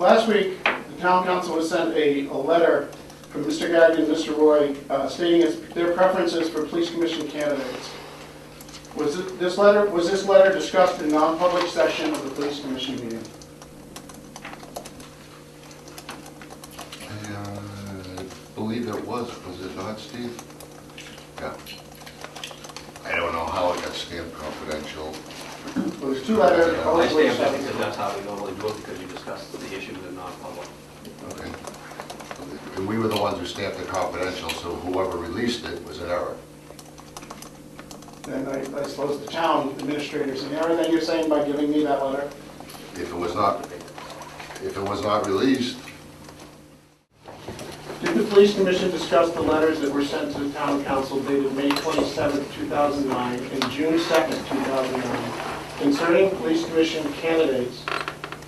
Last week, the town council was sent a letter from Mr. Gagnon and Mr. Roy stating their preferences for police commission candidates. Was this letter discussed in non-public session of the police commission meeting? I believe it was it not, Steve? Yeah. I don't know how it got stamped confidential. Well, there's two letters. I stamped it because that's how we normally do it, because you discuss the issues in non-public. Okay. And we were the ones who stamped it confidential, so whoever released it was in error. And I suppose the town administrator's in error, then you're saying, by giving me that letter? If it was not released, Did the police commission discuss the letters that were sent to the town council dated May 27, 2009 and June 2, 2009 concerning police commission candidates?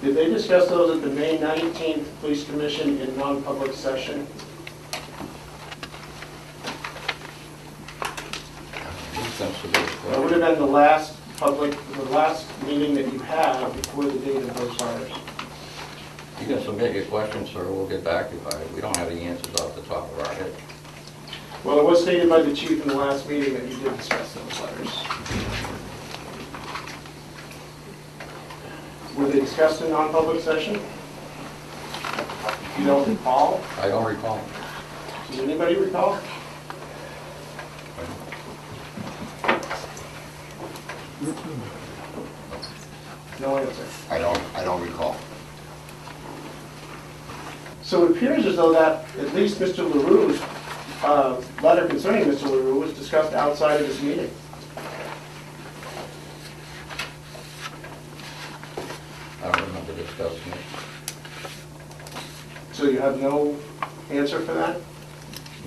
Did they discuss those at the May 19th police commission in non-public session? That would have been the last meeting that you had before the date of those letters. You can submit your questions, sir. We'll get back to you. We don't have any answers off the top of our head. Well, it was stated by the chief in the last meeting that you did discuss those letters. Were they discussed in non-public session? You don't recall? I don't recall. Does anybody recall? No answer. I don't recall. So it appears as though that at least Mr. LaRue's letter concerning Mr. LaRue was discussed outside of this meeting. I don't remember discussing it. So you have no answer for that?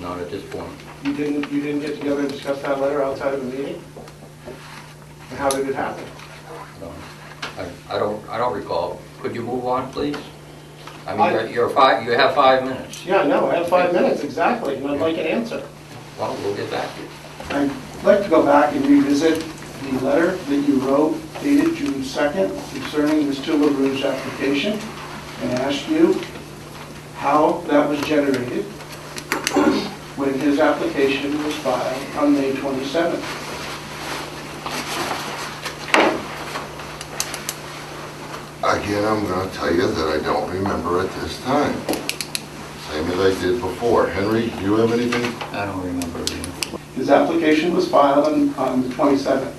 Not at this point. You didn't get together and discuss that letter outside of the meeting? And how did it happen? No. I don't recall. Could you move on, please? I mean, you have 5 minutes. Yeah, no, I have 5 minutes, exactly, and I'd like an answer. Well, we'll get back to you. I'd like to go back and revisit the letter that you wrote dated June 2nd concerning Mr. LaRue's application and ask you how that was generated when his application was filed on May 27th. Again, I'm going to tell you that I don't remember at this time. Same as I did before. Henry, do you have anything? I don't remember. His application was filed on the 27th.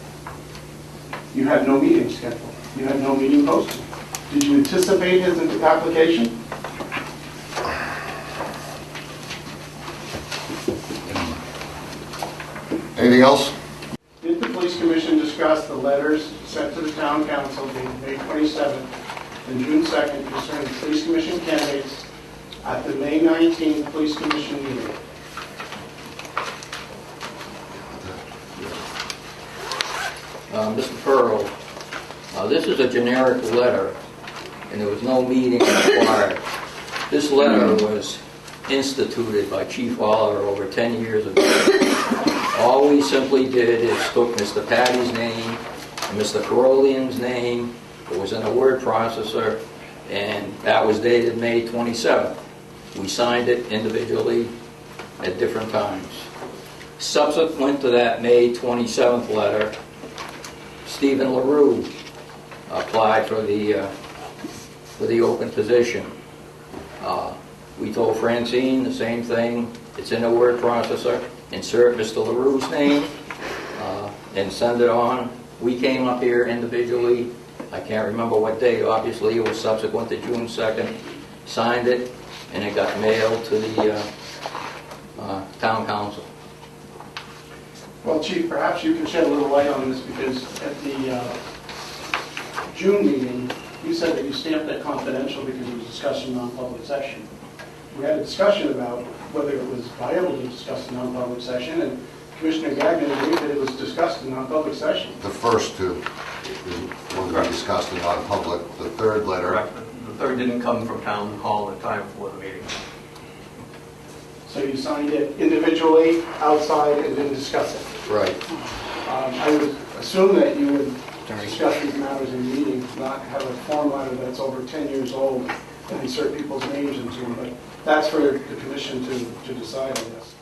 You had no meeting scheduled. You had no meeting posted. Did you anticipate his application? Anything else? Did the police commission discuss the letters sent to the town council dated May 27th and June 2nd concerning police commission candidates at the May 19th police commission meeting? Mr. Pearl, this is a generic letter, and there was no meeting required. This letter was instituted by Chief Waller over 10 years ago. All we simply did is took Mr. Patty's name and Mr. Carolian's name. It was in a word processor, and that was dated May 27th. We signed it individually at different times. Subsequent to that May 27th letter, Stephen LaRue applied for the open position. We told Francine the same thing. It's in a word processor. Insert Mr. LaRue's name and send it on. We came up here individually. I can't remember what date. Obviously, it was subsequent to June 2nd. Signed it, and it got mailed to the town council. Well, Chief, perhaps you can shed a little light on this, because at the June meeting, you said that you stamped that confidential because it was discussed in non-public session. We had a discussion about whether it was viable to discuss in non-public session, and Commissioner Gagnon agreed that it was discussed in non-public session. The first two were discussed in non-public. The third letter. Correct. The third didn't come from town hall in time for the meeting. So you signed it individually, outside, and didn't discuss it. Right. I would assume that you would discuss these matters in meetings, not have a form letter that's over 10 years old insert people's names into them, but that's for the commission to decide, I guess.